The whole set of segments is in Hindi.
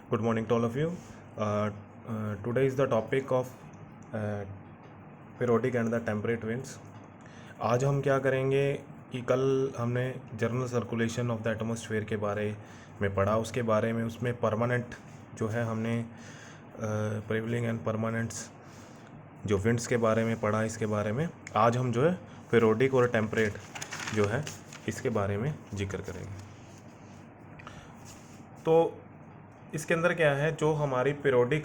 Good morning to all of you. Today is the topic of periodic and the temperate winds. आज हम क्या करेंगे कि कल हमने general circulation of the atmosphere के बारे में पढ़ा, उसके बारे में उसमें परमानेंट जो है हमने प्रिवलिंग एंड परमानेंट्स जो विंड्स के बारे में पढ़ा। इसके बारे में आज हम जो है पीरियोडिक और टेम्परेट जो है इसके बारे में जिक्र करेंगे। तो इसके अंदर क्या है, जो हमारी पीरियोडिक,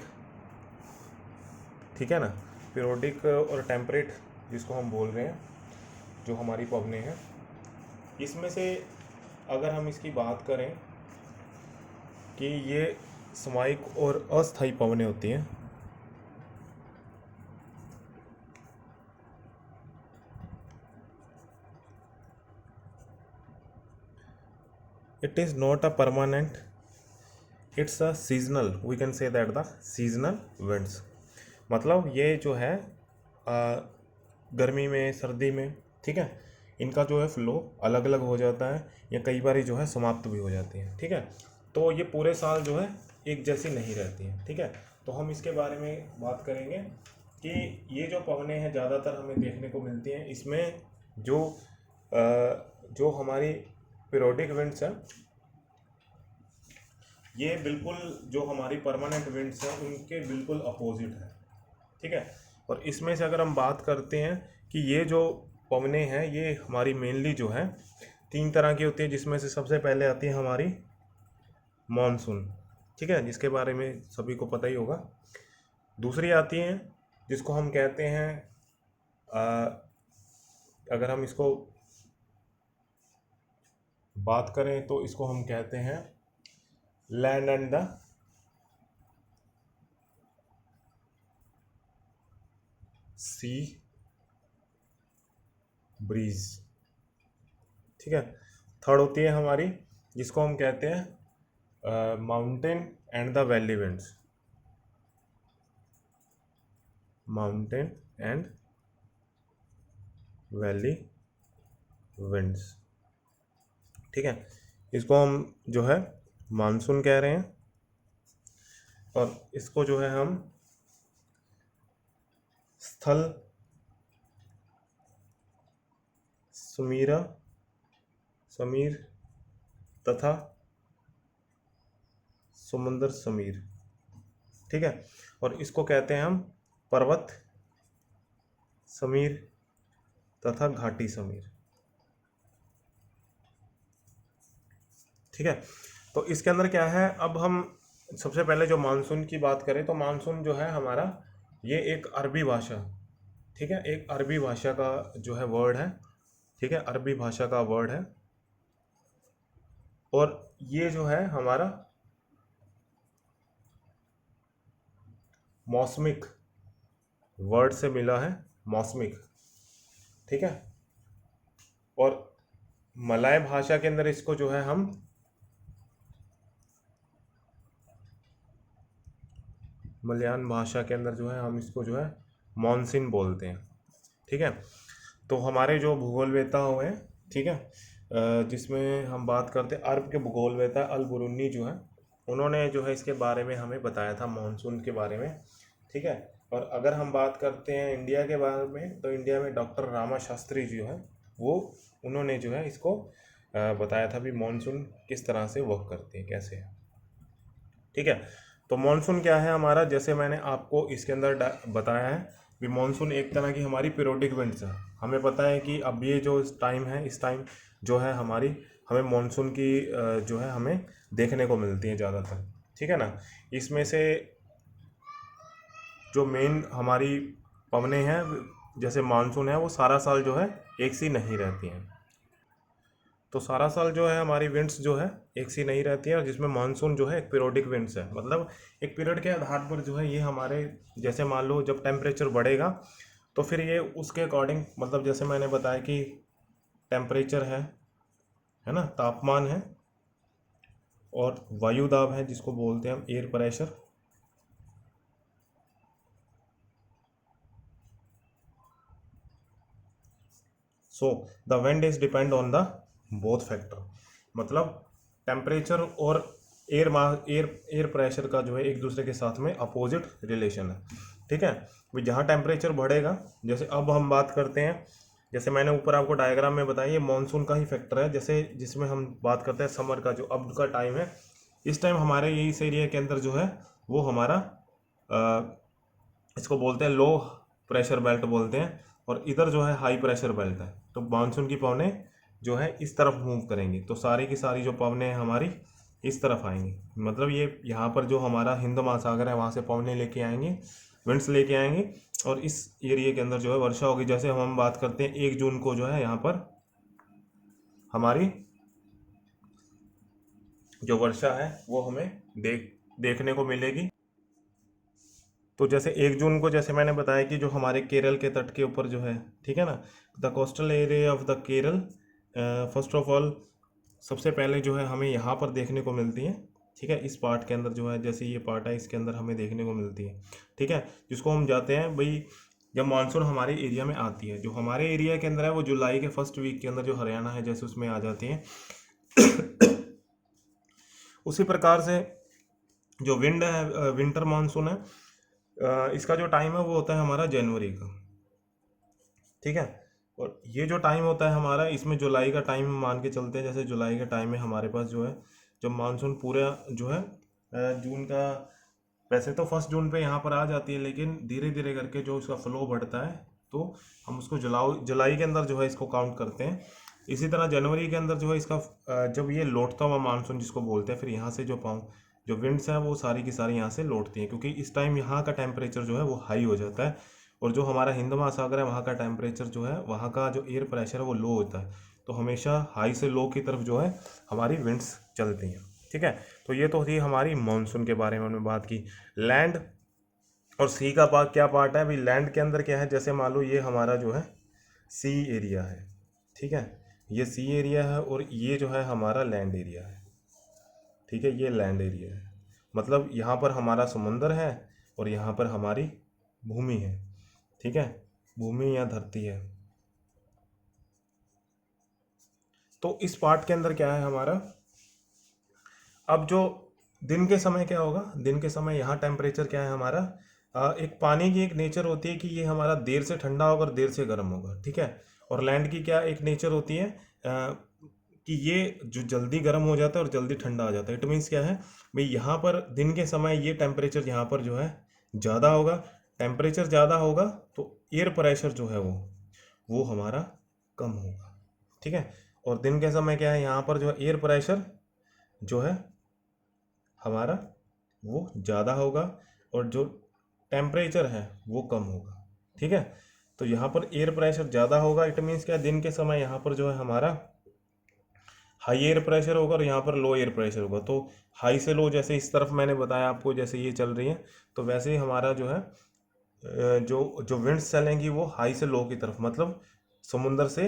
ठीक है ना, पीरियोडिक और टेम्परेट जिसको हम बोल रहे हैं, जो हमारी पवनें हैं, इसमें से अगर हम इसकी बात करें कि ये सामयिक और अस्थायी पवनें होती हैं। It is not a permanent, it's a seasonal, we can say that the seasonal winds. मतलब ये जो है गर्मी में, सर्दी में, ठीक है, इनका जो है फ्लो अलग अलग हो जाता है या कई बार जो है समाप्त भी हो जाती है, ठीक है। तो ये पूरे साल जो है एक जैसी नहीं रहती हैं, ठीक है। तो हम इसके बारे में बात करेंगे कि ये जो पवनें हैं ज़्यादातर हमें देखने को मिलती हैं। इसमें जो हमारी पीरियोडिक विंड्स हैं, ये बिल्कुल जो हमारी परमानेंट विंड्स हैं उनके बिल्कुल अपोजिट है, ठीक है। और इसमें से अगर हम बात करते हैं कि ये जो पवनें हैं ये हमारी मेनली जो है 3 तरह की होती है, जिसमें से सबसे पहले आती है हमारी मॉनसून, ठीक है, जिसके बारे में सभी को पता ही होगा। दूसरी आती है जिसको हम कहते हैं अगर हम इसको बात करें तो इसको हम कहते हैं land and the sea breeze, ठीक है। थर्ड होती है हमारी जिसको हम कहते हैं mountain and the valley winds, mountain and valley winds, ठीक है। इसको हम जो है मानसून कह रहे हैं और इसको जो है हम स्थल समीर तथा समुद्र समीर, ठीक है। और इसको कहते हैं हम पर्वत समीर तथा घाटी समीर, ठीक है। तो इसके अंदर क्या है, अब हम सबसे पहले जो मानसून की बात करें तो मानसून जो है हमारा ये एक अरबी भाषा, ठीक है, एक अरबी भाषा का जो है वर्ड है, ठीक है, अरबी भाषा का वर्ड है। और ये जो है हमारा मौसमिक वर्ड से मिला है, मौसमिक, ठीक है। और मलय भाषा के अंदर इसको जो है हम मलयान भाषा के अंदर जो है हम इसको जो है मॉनसून बोलते हैं, ठीक है। तो हमारे जो भूगोलवेता हुए हैं, ठीक है, जिसमें हम बात करते हैं अरब के भूगोलवेता अल बुरुनी जो है, उन्होंने जो है इसके बारे में हमें बताया था मॉनसून के बारे में, ठीक है। और अगर हम बात करते हैं इंडिया के बारे में तो इंडिया में डॉक्टर रामा शास्त्री जो है वो उन्होंने जो है इसको बताया था भी मॉनसून किस तरह से वर्क करती है, कैसे है, ठीक है। तो मॉनसून क्या है हमारा, जैसे मैंने आपको इसके अंदर बताया है कि मॉनसून एक तरह की हमारी पीरियोडिक विंड्स है। हमें पता है कि अब ये जो टाइम है, इस टाइम जो है हमारी हमें मॉनसून की जो है हमें देखने को मिलती है ज़्यादातर, ठीक है ना। इसमें से जो मेन हमारी पवनें हैं जैसे मानसून है वो सारा साल जो है एक सी नहीं रहती हैं। तो सारा साल जो है हमारी विंड्स जो है एक सी नहीं रहती है, और जिसमें मानसून जो है एक पीरियोडिक विंड्स है। मतलब एक पीरियड के आधार पर जो है ये हमारे, जैसे मान लो जब टेम्परेचर बढ़ेगा तो फिर ये उसके अकॉर्डिंग, मतलब जैसे मैंने बताया कि टेम्परेचर है ना, तापमान है, और वायु दाब है जिसको बोलते हैं हम air pressure, so the wind is depend on the both factor. मतलब टेम्परेचर और एयर प्रेशर का जो है एक दूसरे के साथ में अपोजिट रिलेशन है। ठीक है, भाई जहाँ टेम्परेचर बढ़ेगा, जैसे अब हम बात करते हैं, जैसे मैंने ऊपर आपको डायग्राम में बताया, ये मानसून का ही फैक्टर है। जैसे जिसमें हम बात करते हैं समर का, जो अब का टाइम है, इस टाइम हमारे ये इस एरिया के अंदर जो है वो हमारा इसको बोलते हैं लो प्रेशर बेल्ट बोलते हैं, और इधर जो है हाई प्रेशर बेल्ट है। तो मानसून की पवनें जो है इस तरफ मूव करेंगी, तो सारी की सारी जो पवनें हैं हमारी इस तरफ आएंगी। मतलब ये यहाँ पर जो हमारा हिंद महासागर है वहाँ से पवनें लेके आएंगी, विंड्स लेके आएंगी, और इस एरिया के अंदर जो है वर्षा होगी। जैसे हम बात करते हैं 1 जून को जो है यहाँ पर हमारी जो वर्षा है वो हमें देखने को मिलेगी। तो जैसे 1 जून को, जैसे मैंने बताया कि जो हमारे केरल के तट के ऊपर जो है, ठीक है ना, the coastal area of the Kerala, first of all सबसे पहले जो है हमें यहाँ पर देखने को मिलती है। ठीक है, इस पार्ट के अंदर जो है, जैसे ये पार्ट है इसके अंदर हमें देखने को मिलती है। ठीक है, जिसको हम जाते हैं भाई, जब मानसून हमारे एरिया में आती है, जो हमारे एरिया के अंदर है वो जुलाई के फर्स्ट वीक के अंदर जो हरियाणा है जैसे उसमें आ जाती है। उसी प्रकार से जो विंड है, विंटर मानसून है, इसका जो टाइम है वो होता है हमारा जनवरी का। ठीक है, और ये जो टाइम होता है हमारा, इसमें जुलाई का टाइम मान के चलते हैं। जैसे जुलाई के टाइम में हमारे पास जो है, जब मानसून पूरा जो है जून का, वैसे तो 1 जून पे यहाँ पर आ जाती है, लेकिन धीरे धीरे करके जो इसका फ्लो बढ़ता है, तो हम उसको जुलाई के अंदर जो है इसको काउंट करते हैं। इसी तरह जनवरी के अंदर जो है इसका जब ये लौटता हुआ मानसून जिसको बोलते हैं, फिर यहाँ से जो विंड्स हैं वो सारी की सारी यहाँ से लौटती हैं, क्योंकि इस टाइम यहाँ का टेम्परेचर जो है वो हाई हो जाता है, और जो हमारा हिंद महासागर है वहाँ का टेम्परेचर जो है, वहाँ का जो एयर प्रेशर है वो लो होता है। तो हमेशा हाई से लो की तरफ जो है हमारी विंड्स चलती हैं। ठीक है, तो ये तो थी हमारी मानसून के बारे में हमने बात की। लैंड और सी का पार्ट क्या पार्ट है भाई? लैंड के अंदर क्या है, जैसे मान लो ये हमारा जो है सी एरिया है। ठीक है, ये सी एरिया है, और ये जो है हमारा लैंड एरिया है। ठीक है, ये लैंड एरिया है, मतलब यहाँ पर हमारा समुंदर है और यहाँ पर हमारी भूमि है। ठीक है, भूमि या धरती है। तो इस पार्ट के अंदर क्या है हमारा, अब जो दिन के समय क्या होगा, दिन के समय यहाँ टेम्परेचर क्या है हमारा, एक पानी की एक नेचर होती है कि ये हमारा देर से ठंडा होगा और देर से गर्म होगा। ठीक है, और लैंड की क्या एक नेचर होती है, कि ये जो जल्दी गर्म हो जाता है और जल्दी ठंडा आ जाता है। इट मीन्स क्या है भाई, यहाँ पर दिन के समय ये टेम्परेचर यहाँ पर जो है ज़्यादा होगा, टेम्परेचर ज़्यादा होगा तो एयर प्रेशर जो है वो हमारा कम होगा। ठीक है, और दिन के समय क्या है, यहाँ पर जो है एयर प्रेशर जो है हमारा वो ज़्यादा होगा, और जो टेम्परेचर है वो कम होगा। ठीक है, तो यहाँ पर एयर प्रेशर ज़्यादा होगा, इट मीन्स क्या, दिन के समय यहाँ पर जो है हमारा हाई एयर प्रेशर होगा और यहाँ पर लो एयर प्रेशर होगा। तो हाई से लो, जैसे इस तरफ मैंने बताया आपको, जैसे ये चल रही है, तो वैसे ही हमारा जो है जो जो विंड्स चलेंगी वो हाई से लो की तरफ, मतलब समुंदर से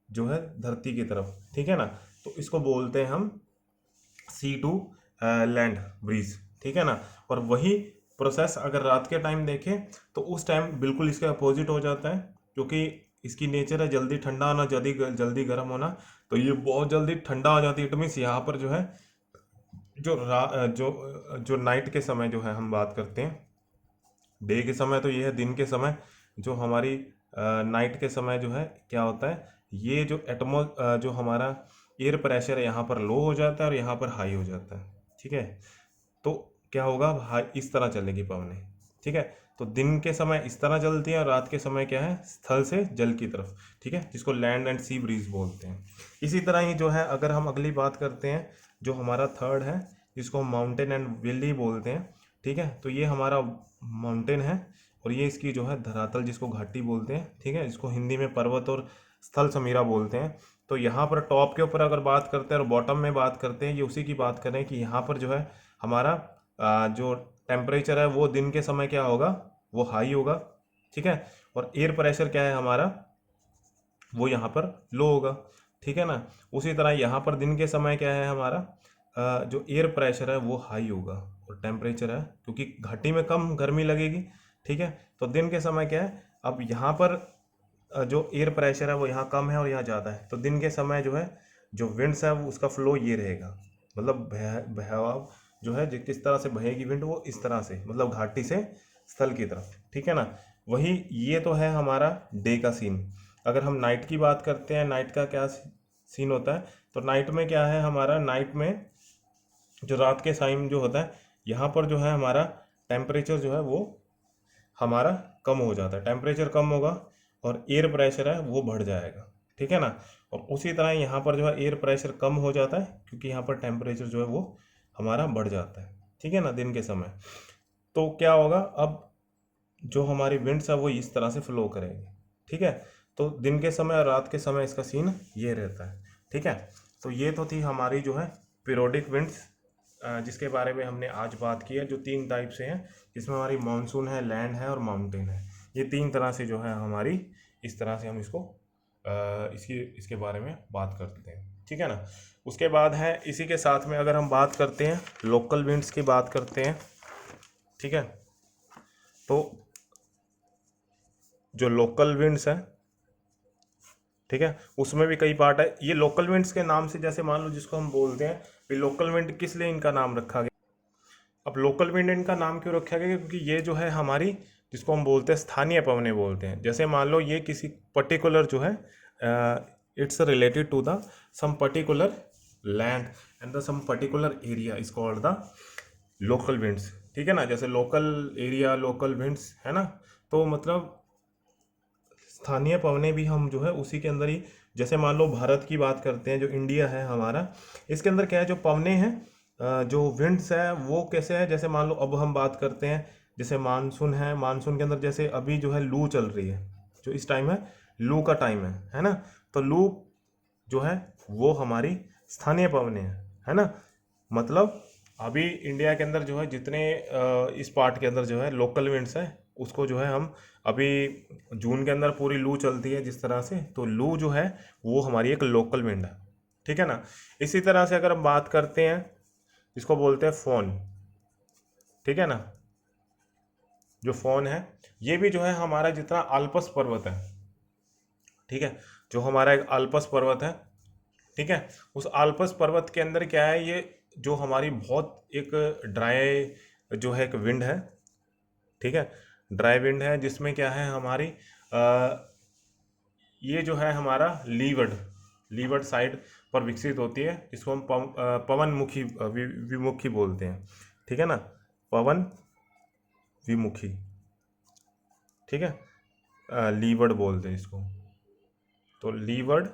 जो है धरती की तरफ। ठीक है ना, तो इसको बोलते हैं हम सी टू लैंड ब्रीज। ठीक है ना, और वही प्रोसेस अगर रात के टाइम देखें तो उस टाइम बिल्कुल इसके अपोजिट हो जाता है, क्योंकि इसकी नेचर है जल्दी ठंडा होना, जल्दी गर्म होना, तो ये बहुत जल्दी ठंडा हो जाती है। इट मीन्स यहाँ पर जो है जो नाइट के समय जो है हम बात करते हैं, डे के समय तो ये है, दिन के समय जो हमारी नाइट के समय जो है क्या होता है, ये जो हमारा एयर प्रेशर है यहाँ पर लो हो जाता है और यहाँ पर हाई हो जाता है। ठीक है, तो क्या होगा, हाई इस तरह चलेगी पवनें। ठीक है, तो दिन के समय इस तरह चलती है और रात के समय क्या है, स्थल से जल की तरफ। ठीक है, जिसको लैंड एंड सी ब्रीज बोलते हैं। इसी तरह ही जो है, अगर हम अगली बात करते हैं, जो हमारा थर्ड है जिसको हम माउंटेन एंड वैली बोलते हैं। ठीक है, तो ये हमारा माउंटेन है, और ये इसकी जो है धरातल जिसको घाटी बोलते हैं। ठीक है, जिसको हिंदी में पर्वत और स्थल समीरा बोलते हैं। तो यहाँ पर टॉप के ऊपर अगर बात करते हैं और बॉटम में बात करते हैं, ये उसी की बात करें कि यहाँ पर जो है हमारा जो टेम्परेचर है वो दिन के समय क्या होगा, वो हाई होगा। ठीक है, और एयर प्रेशर क्या है हमारा, वो यहाँ पर लो होगा। ठीक है ना, उसी तरह यहाँ पर दिन के समय क्या है हमारा, जो एयर प्रेशर है वो हाई होगा, और टेम्परेचर है क्योंकि घाटी में कम गर्मी लगेगी। ठीक है, तो दिन के समय क्या है, अब यहाँ पर जो एयर प्रेशर है वो यहाँ कम है और यहाँ ज़्यादा है, तो दिन के समय जो है जो विंड्स है वो उसका फ्लो ये रहेगा। मतलब बहाव जो है किस तरह से बहेगी विंड, वो इस तरह से, मतलब घाटी से स्थल की तरफ, ठीक है ना। वही ये तो है हमारा डे का सीन। अगर हम नाइट की बात करते हैं, नाइट का क्या सीन होता है, तो नाइट में क्या है हमारा, नाइट में जो रात के टाइम जो होता है, यहाँ पर जो है हमारा टेम्परेचर जो है वो हमारा कम हो जाता है, टेम्परेचर कम होगा और एयर प्रेशर है वो बढ़ जाएगा, ठीक है ना। और उसी तरह यहाँ पर जो है एयर प्रेशर कम हो जाता है, क्योंकि यहाँ पर टेम्परेचर जो है वो हमारा बढ़ जाता है, ठीक है ना, दिन के समय। तो क्या होगा, अब जो हमारी विंड्स है वो इस तरह से फ्लो करेंगे, ठीक है। तो दिन के समय और रात के समय इसका सीन ये रहता है, ठीक है। तो ये तो थी हमारी जो है पीरियोडिक विंड्स, जिसके बारे में हमने आज बात की है, जो 3 टाइप से हैं, जिसमें हमारी मानसून है, लैंड है और माउंटेन है। ये 3 तरह से जो है हमारी, इस तरह से हम इसको इसके बारे में बात करते हैं, ठीक है ना। उसके बाद है, इसी के साथ में अगर हम बात करते हैं लोकल विंड्स की बात करते हैं, ठीक है। तो जो लोकल विंड्स है, ठीक है, उसमें भी कई पार्ट है। ये लोकल विंड्स के नाम से, जैसे मान लो जिसको हम बोलते हैं, भी लोकल विंड किस लिए इनका नाम रखा गया। अब लोकल विंड इनका नाम क्यों रखा गया, क्योंकि ये जो है हमारी, जिसको हम बोलते हैं स्थानीय पवनें बोलते हैं। जैसे मान लो ये किसी पर्टिकुलर जो है, it's related to the some particular land and the some particular area is called the local winds, ठीक है ना। जैसे लोकल एरिया, लोकल विंड्स, है ना। तो मतलब स्थानीय पवनें भी हम जो है उसी के अंदर ही, जैसे मान लो भारत की बात करते हैं, जो इंडिया है हमारा, इसके अंदर क्या है, जो पवनें हैं, जो विंड्स है वो कैसे है। जैसे मान लो अब हम बात करते हैं, जैसे मानसून है, मानसून के अंदर जैसे अभी जो है लू चल रही है, जो इस टाइम है लू का टाइम है ना। तो लू जो है वो हमारी स्थानीय पवनें है ना। मतलब अभी इंडिया के अंदर जो है जितने इस पार्ट के अंदर जो है लोकल विंड्स है, उसको जो है हम अभी जून के अंदर पूरी लू चलती है जिस तरह से, तो लू जो है वो हमारी एक लोकल विंड है, ठीक है ना। इसी तरह से अगर हम बात करते हैं, इसको बोलते हैं फोन, ठीक है ना। जो फोन है ये भी जो है हमारा, जितना अल्पस पर्वत है, ठीक है, जो हमारा एक अल्पस पर्वत है, ठीक है, उस अल्पस पर्वत के अंदर क्या है, ये जो हमारी बहुत एक ड्राई जो है एक विंड है, ठीक है, ड्राई विंड है, जिसमें क्या है हमारी ये जो है हमारा लीवर्ड लीवर्ड साइड पर विकसित होती है, इसको हम पवनमुखी विमुखी बोलते हैं, ठीक है ना, पवन विमुखी, ठीक है, लीवर्ड बोलते हैं इसको। तो लीवर्ड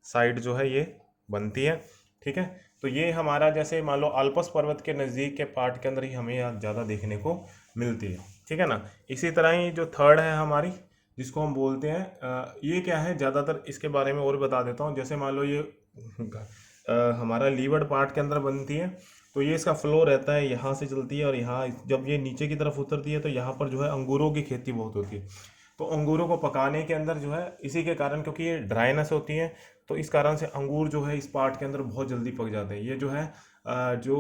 साइड जो है ये बनती है, ठीक है। तो ये हमारा, जैसे मान लो अल्पस पर्वत के नज़दीक के पार्ट के अंदर ही हमें यहाँ ज़्यादा देखने को मिलती है, ठीक है ना। इसी तरह ही जो थर्ड है हमारी, जिसको हम बोलते हैं, ये क्या है, ज़्यादातर इसके बारे में और बता देता हूँ। जैसे मान लो ये हमारा लीवर्ड पार्ट के अंदर बनती है, तो ये इसका फ्लो रहता है, यहाँ से चलती है और यहाँ जब ये नीचे की तरफ उतरती है, तो यहाँ पर जो है अंगूरों की खेती बहुत होती है। तो अंगूरों को पकाने के अंदर जो है, इसी के कारण, क्योंकि ये ड्राइनेस होती है, तो इस कारण से अंगूर जो है इस पार्ट के अंदर बहुत जल्दी पक जाते हैं। ये जो है जो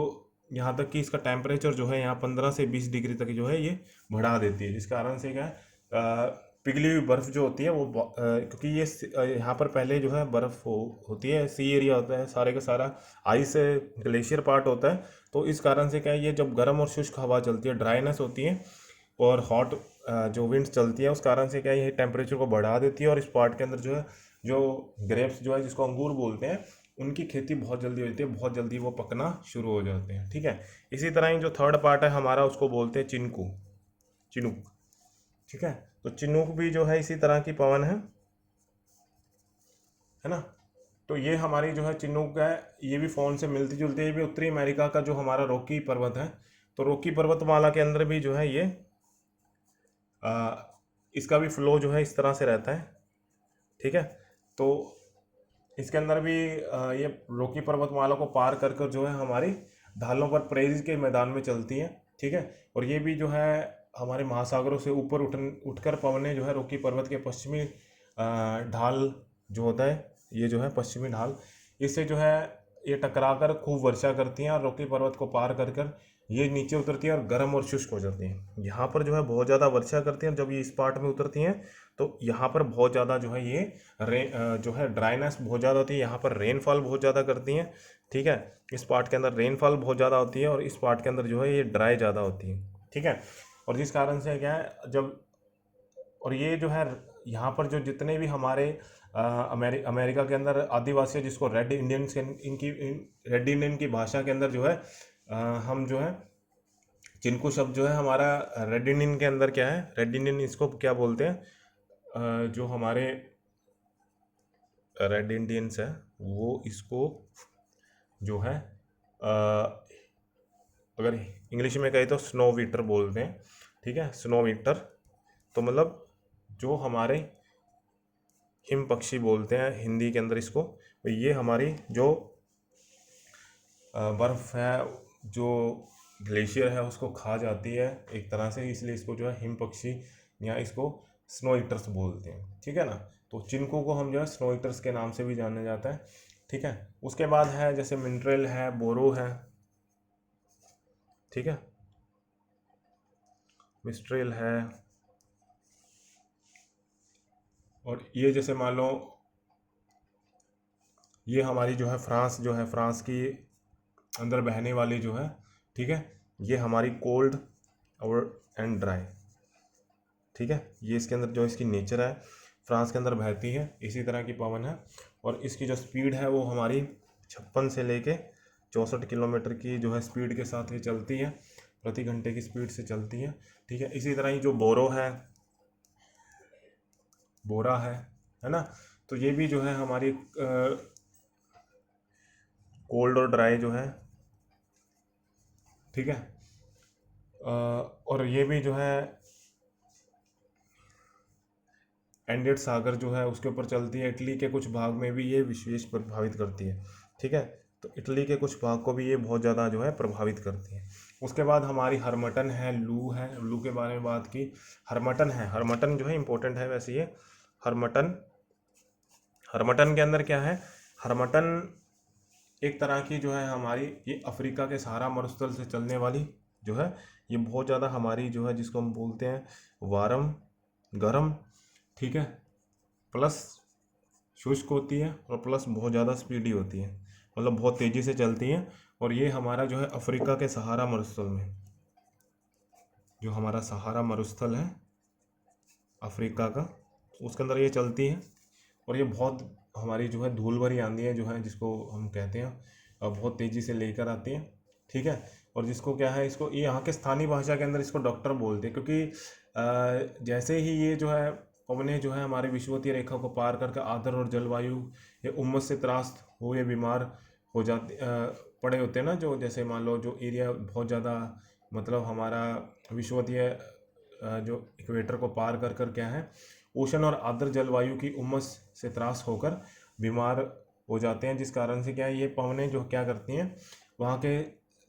यहाँ तक कि इसका टेम्परेचर जो है यहाँ 15 से 20 डिग्री तक जो है ये बढ़ा देती है, जिस कारण से क्या है, पिघली हुई बर्फ़ जो होती है वो क्योंकि ये यहाँ पर पहले जो है बर्फ़ होती है, सी एरिया होता है, सारे का सारा आइस ग्लेशियर पार्ट होता है। तो इस कारण से क्या है, ये जब गर्म और शुष्क हवा चलती है, ड्राइनेस होती है और हॉट जो विंड्स चलती है, उस कारण से क्या है, ये टेम्परेचर को बढ़ा देती है और इस पार्ट के अंदर जो है, जो ग्रेप्स जो है जिसको अंगूर बोलते हैं, उनकी खेती बहुत जल्दी होती है, बहुत जल्दी वो पकना शुरू हो जाते हैं, ठीक है। इसी तरह ही जो थर्ड पार्ट है हमारा, उसको बोलते हैं चिनकू, चिनूक, ठीक है। तो चिनूक भी जो है इसी तरह की पवन है ना। तो ये हमारी जो है चिनूक है, ये भी फोन से मिलती जुलती है, ये भी उत्तरी अमेरिका का जो हमारा रॉकी पर्वत है। तो रॉकी पर्वतमाला के अंदर भी जो है ये इसका भी फ्लो जो है इस तरह से रहता है, ठीक है। तो इसके अंदर भी ये रॉकी पर्वतमाला को पार कर कर जो है हमारी ढालों पर प्रेरिज के मैदान में चलती है, ठीक है। और ये भी जो है हमारे महासागरों से ऊपर उठकर पवनें जो है रॉकी पर्वत के पश्चिमी ढाल जो होता है, ये जो है पश्चिमी ढाल, इससे जो है ये टकराकर खूब वर्षा करती हैं और रॉकी पर्वत को पार कर कर ये नीचे उतरती हैं और गर्म और शुष्क हो जाती हैं। यहाँ पर जो है बहुत ज़्यादा वर्षा करती हैं, जब ये इस पार्ट में उतरती हैं तो यहाँ पर बहुत ज़्यादा जो है ये जो है ड्राइनेस बहुत ज़्यादा होती है, यहाँ पर रेनफॉल बहुत ज़्यादा करती हैं। ठीक है, इस पार्ट के अंदर रेनफॉल बहुत ज़्यादा होती है और इस पार्ट के अंदर जो है ये ड्राई ज़्यादा होती है। ठीक है, और जिस कारण से क्या है जब, और ये जो है यहाँ पर जो जितने भी हमारे अमेरिका के अंदर आदिवासी है, जिसको रेड इंडियंस के इनकी रेड इंडियन की भाषा के अंदर जो है हम जो है चिनको शब्द जो है हमारा रेड इंडियन के अंदर क्या है, रेड इंडियन इसको क्या बोलते हैं, जो हमारे रेड इंडियंस है वो इसको जो है अगर इंग्लिश में कहे तो स्नो वीटर बोलते हैं। ठीक है, स्नो वीटर तो मतलब जो हमारे हिम पक्षी बोलते हैं हिंदी के अंदर इसको, तो ये हमारी जो बर्फ़ है, जो ग्लेशियर है उसको खा जाती है एक तरह से, इसलिए इसको जो है हिम पक्षी या इसको स्नो ईटर्स बोलते हैं। ठीक है ना, तो चिनको को हम जो है स्नो ईटर्स के नाम से भी जाना जाता है। ठीक है, उसके बाद है जैसे मिनरल है, बोरो है। ठीक है, मिस्ट्रेल है, और ये जैसे मान लो ये हमारी जो है फ्रांस, जो है फ्रांस की अंदर बहने वाली जो है, ठीक है, ये हमारी कोल्ड और एंड ड्राई। ठीक है, ये इसके अंदर जो इसकी नेचर है, फ्रांस के अंदर बहती है इसी तरह की पवन है, और इसकी जो स्पीड है वो हमारी 56 से लेके 64 किलोमीटर की जो है स्पीड के साथ ये चलती है, प्रति घंटे की स्पीड से चलती है। ठीक है, इसी तरह ही जो बोरो है, बोरा है ना, तो ये भी जो है हमारी कोल्ड और ड्राई जो है। ठीक है, और ये भी जो है एंडेड सागर जो है उसके ऊपर चलती है, इटली के कुछ भाग में भी ये विशेष प्रभावित करती है। ठीक है, तो इटली के कुछ भाग को भी ये बहुत ज़्यादा जो है प्रभावित करती है। उसके बाद हमारी हरमटन है, लू है, लू के बारे में बात की। हरमटन है, हरमटन जो है इम्पोर्टेंट है वैसे ये हरमटन। हरमटन के अंदर क्या है, हरमटन एक तरह की जो है हमारी ये अफ्रीका के सहारा मरुस्थल से चलने वाली जो है, ये बहुत ज़्यादा हमारी जो है जिसको हम बोलते हैं वारम गरम। ठीक है, प्लस शुष्क होती है और प्लस बहुत ज़्यादा स्पीडी होती है, मतलब बहुत तेज़ी से चलती है। और ये हमारा जो है अफ्रीका के सहारा मरुस्थल में, जो हमारा सहारा मरुस्थल है अफ्रीका का, उसके अंदर ये चलती है। और ये बहुत हमारी जो है धूल भरी आंधियाँ जो है जिसको हम कहते हैं बहुत तेज़ी से लेकर आती हैं। ठीक है, और जिसको क्या है, इसको ये यहाँ के स्थानीय भाषा के अंदर इसको डॉक्टर बोलते हैं, क्योंकि जैसे ही ये जो है पवनें जो है हमारे विषुवतीय रेखा को पार करके आर्द्र और जलवायु या उमस से त्रस्त हुए बीमार हो जाते पड़े होते हैं ना, जो जैसे मान लो जो एरिया बहुत ज़्यादा मतलब हमारा विषुवतीय जो इक्वेटर को पार कर कर क्या है उष्ण और आर्द्र जलवायु की उमस से त्रास होकर बीमार हो जाते हैं, जिस कारण से क्या है ये पवनें जो क्या करती हैं वहाँ के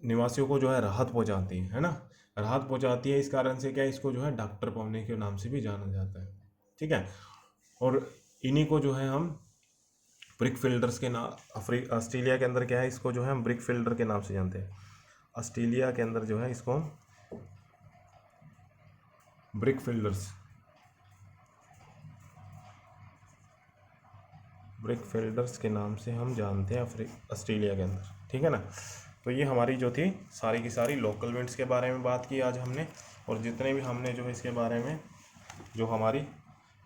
निवासियों को जो है राहत पहुँचाती है ना, राहत पहुँचाती है। इस कारण से क्या है इसको जो है डॉक्टर पवने के नाम से भी जाना जाता है। ठीक है, और इन्हीं को जो है हम ब्रिक फिल्डर्स के नाम, ऑस्ट्रेलिया के अंदर क्या है इसको जो है हम ब्रिक फिल्डर के नाम से जानते हैं। ऑस्ट्रेलिया के अंदर जो है इसको हम ब्रिक फिल्डर्स, ब्रिक फिल्डर्स के नाम से हम जानते हैं ऑस्ट्रेलिया के अंदर। ठीक है ना, तो ये हमारी जो थी सारी की सारी लोकल विंड्स के बारे में बात की आज हमने, और जितने भी हमने जो है इसके बारे में जो हमारी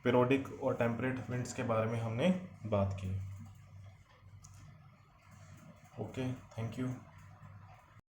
पीरियोडिक और टेम्परेट विंड्स के बारे में हमने बात की। Okay, thank you.